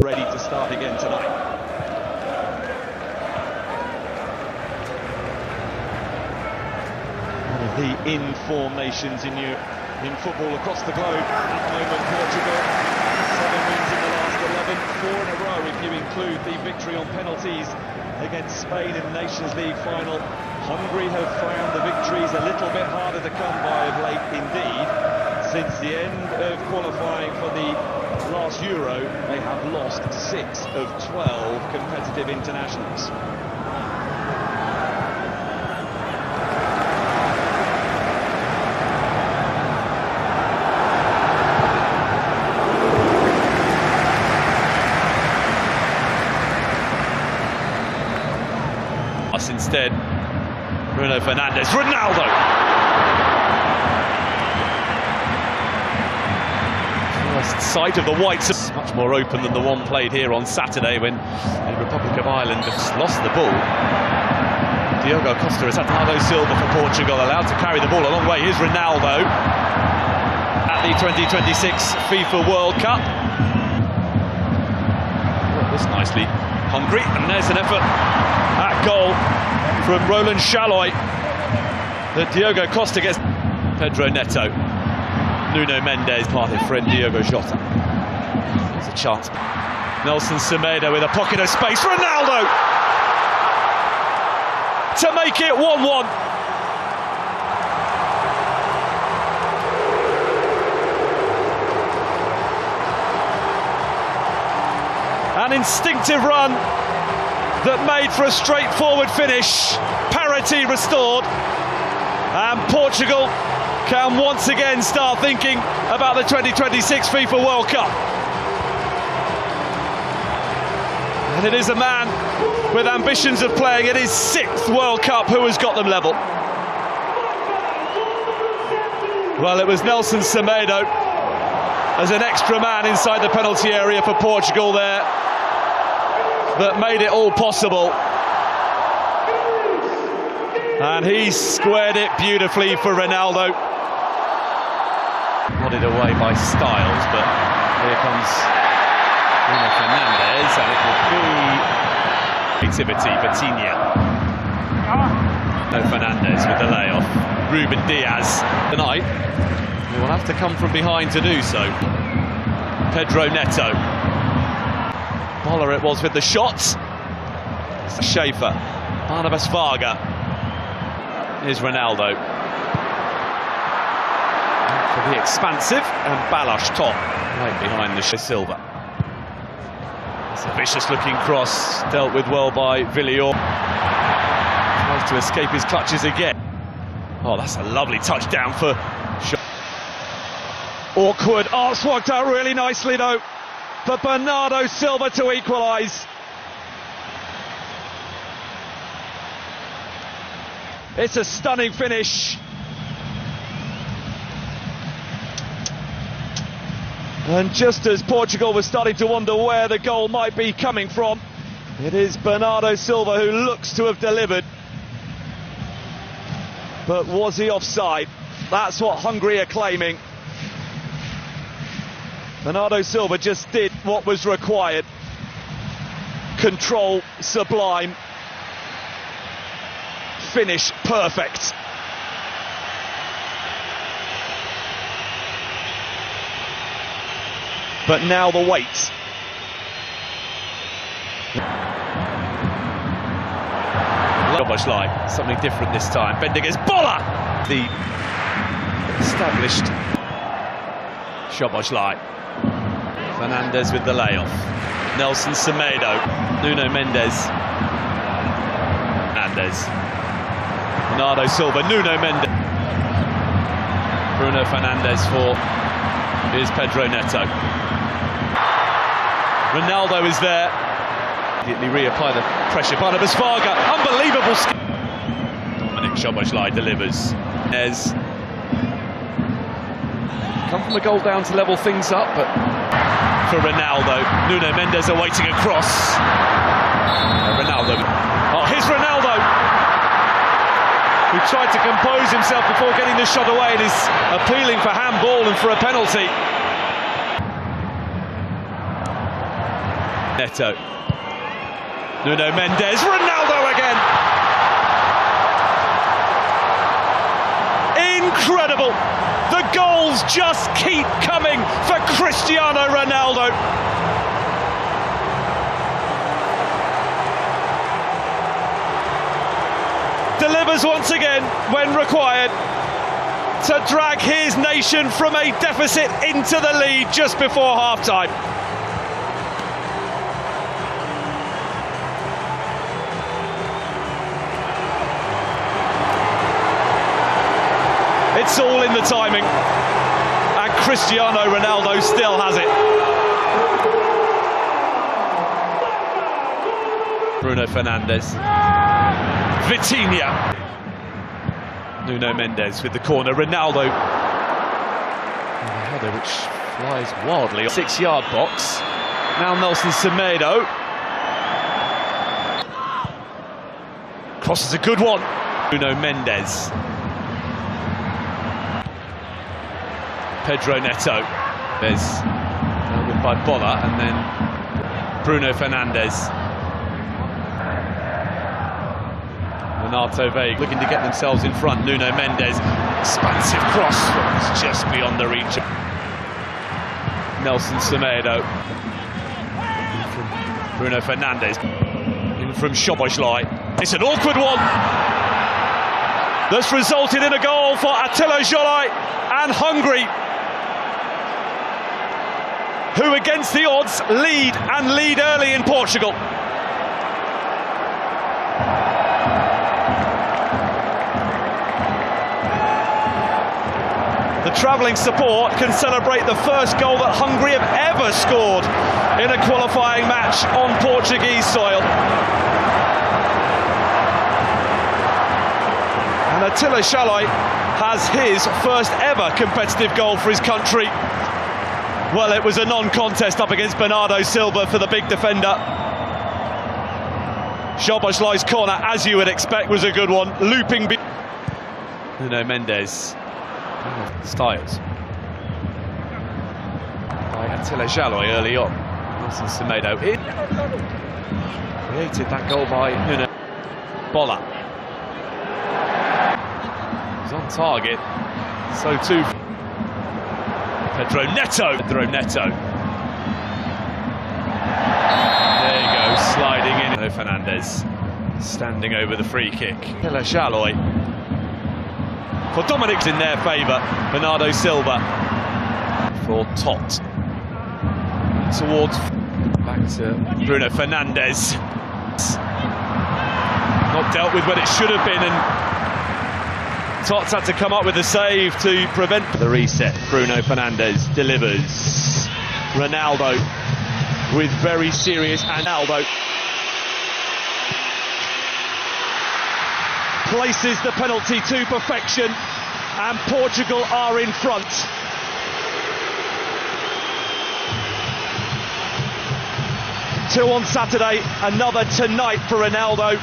ready to start again tonight. One of the in-form nations in football across the globe at the moment. Portugal, 7 wins in the last 11, 4 in a row if you include the victory on penalties against Spain in the Nations League final. Hungary have found the victories a little bit harder to come by of late indeed. Since the end of qualifying for the last Euro, they have lost 6 of 12 competitive internationals. Instead, Bruno Fernandes, Ronaldo! First sight of the whites, much more open than the one played here on Saturday when the Republic of Ireland lost the ball. Diogo Costa has had Bernardo Silva for Portugal, allowed to carry the ball a long way. Here's Ronaldo at the 2026 FIFA World Cup. Worked this nicely. Hungary, and there's an effort at goal from Roland Chaloy that Diogo Costa gets. Pedro Neto, Nuno Mendes, parted friend Diogo Jota. There's a chance. Nelson Semedo with a pocket of space. Ronaldo to make it 1-1. An instinctive run that made for a straightforward finish. Parity restored, and Portugal can once again start thinking about the 2026 FIFA World Cup. And it is a man with ambitions of playing in his 6th World Cup who has got them level. Well, it was Nelson Semedo as an extra man inside the penalty area for Portugal there that made it all possible. And he squared it beautifully for Ronaldo. Nodded away by Styles, but here comes Bruno Fernandes, and it will be creativity, Vitinha. No, Fernandes with the layoff. Ruben Diaz tonight. He will have to come from behind to do so. Pedro Neto. Boller it was with the shots. Schaefer, Barnabas Varga. Here's Ronaldo. For the expansive, and Balash top, right behind the Silva. It's a vicious looking cross, dealt with well by Villior. Tries to escape his clutches again. Oh, that's a lovely touchdown for awkward. Oh, it's worked out really nicely though for Bernardo Silva to equalise. It's a stunning finish. And just as Portugal was starting to wonder where the goal might be coming from, it is Bernardo Silva who looks to have delivered. But was he offside? That's what Hungary are claiming. Bernardo Silva just did what was required. Control sublime. Finish perfect. But now the wait. Szoboszlai, something different this time. Bending his Boller! The established Szoboszlai. Fernandes with the layoff. Nelson Semedo. Nuno Mendes. Fernandes. Bernardo Silva. Nuno Mendes. Bruno Fernandes for... Here's Pedro Neto. Ronaldo is there. Immediately reapply the pressure. Barnabas Varga, unbelievable skill. Dominic Szoboszlai delivers. As come from a goal down to level things up, but for Ronaldo, Nuno Mendes awaiting a cross. Ronaldo. Oh, here's Ronaldo, who tried to compose himself before getting the shot away and is appealing for handball and for a penalty. Neto. Nuno Mendes, Ronaldo again! Incredible! The goals just keep coming for Cristiano Ronaldo. Delivers once again when required to drag his nation from a deficit into the lead just before half-time. It's all in the timing, and Cristiano Ronaldo still has it. Bruno Fernandes, Vitinha, Nuno Mendes with the corner, Ronaldo, and the header which flies wildly. 6-yard box, now Nelson Semedo, crosses a good one, Nuno Mendes. Pedro Neto, there's by Bola, and then Bruno Fernandes. Renato Veiga looking to get themselves in front. Nuno Mendes, expansive cross, it's just beyond the reach. Nelson Semedo, from Bruno Fernandes, in from Szoboszlai. It's an awkward one that's resulted in a goal for Attila Szalai and Hungary, who against the odds lead early in Portugal. The travelling support can celebrate the first goal that Hungary have ever scored in a qualifying match on Portuguese soil. And Attila Szalai has his first ever competitive goal for his country. Well, it was a non-contest up against Bernardo Silva for the big defender. Szoboszlai's corner, as you would expect, was a good one. Looping. Nuno Mendes. Styles. By Attila Szalai early on. Nelson Semedo in. Created that goal by Nuno. Bola. He's on target. So too. Pedro Neto. There you go, sliding in. Fernandes standing over the free kick. Attila Szalai. For Dominic's in their favour. Bernardo Silva for Tot. Towards back to Bruno Fernandes. Not dealt with when it should have been, and Tots had to come up with a save to prevent the reset. Bruno Fernandes delivers. Ronaldo with very serious, and Ronaldo places the penalty to perfection, and Portugal are in front. Two on Saturday, another tonight for Ronaldo,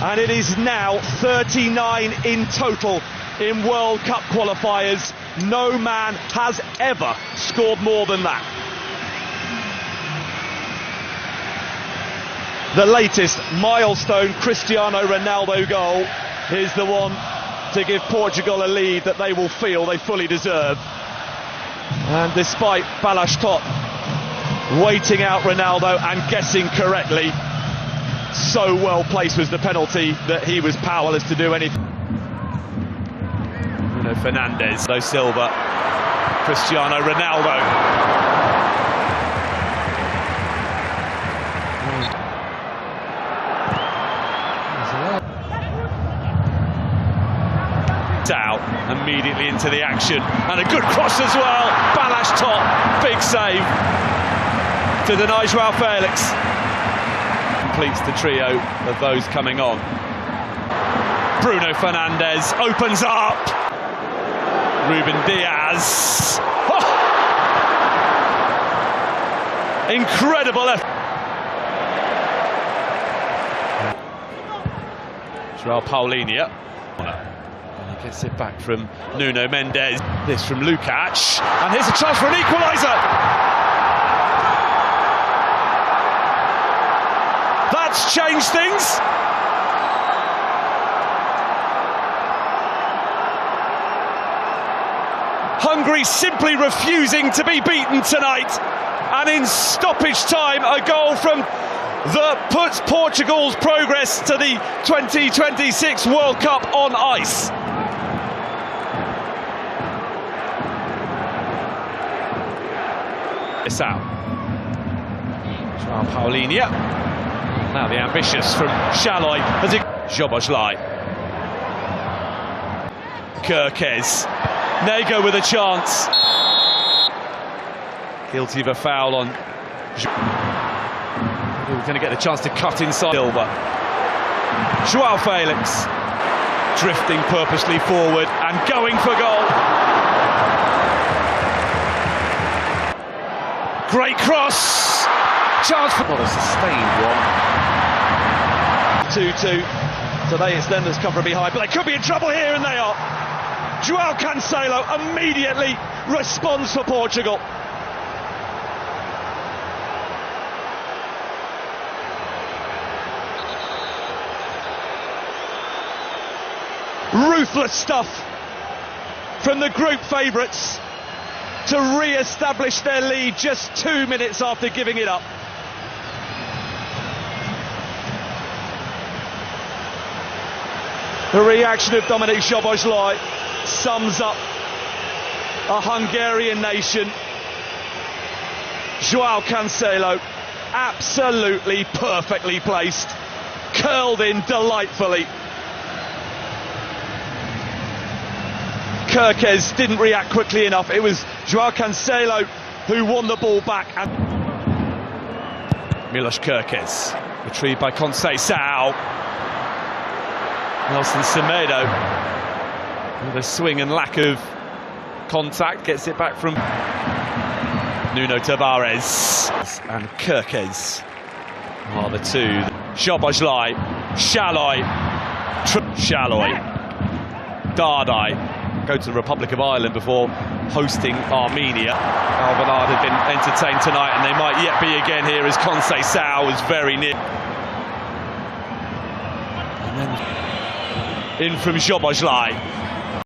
and it is now 39 in total in World Cup qualifiers. No man has ever scored more than that. The latest milestone Cristiano Ronaldo goal is the one to give Portugal a lead that they will feel they fully deserve. And despite Balázs Tot waiting out Ronaldo and guessing correctly, so well placed was the penalty that he was powerless to do anything. Bruno Fernandes, Silva, Cristiano Ronaldo. Out immediately into the action, and a good cross as well. Balázs Tot, big save to deny João Felix. Completes the trio of those coming on. Bruno Fernandes opens up. Ruben Diaz. Oh! Incredible effort. João Paulinho. And he gets it back from Nuno Mendes. This from Lukacs. And here's a chance for an equaliser. Let's change things. Hungary simply refusing to be beaten tonight. And in stoppage time, a goal from that puts Portugal's progress to the 2026 World Cup on ice. It's out. João Paulinho. Now the ambitious from Shaloi as it Szoboszlai. Kirkes. Nego with a chance. Guilty of a foul on. We're going to get the chance to cut inside Silva. João Felix drifting purposely forward and going for goal. Great cross. Chance for not a sustained one. 2-2. Today it's them that's covering behind, but they could be in trouble here, and they are. João Cancelo immediately responds for Portugal. Ruthless stuff from the group favourites to re-establish their lead just 2 minutes after giving it up. The reaction of Dominik Szoboszlai sums up a Hungarian nation. João Cancelo, absolutely perfectly placed, curled in delightfully. Kirkes didn't react quickly enough. It was João Cancelo who won the ball back. And Milos Kirkes, retrieved by Conceição. Nelson Semedo, with a swing and lack of contact, gets it back from Nuno Tavares. And Kirkes are the two. Szoboszlai, Shaloi, Dardai. Go to the Republic of Ireland before hosting Armenia. Alvanad had been entertained tonight, and they might yet be again here as Conceição was very near. And then in from Szoboszlai.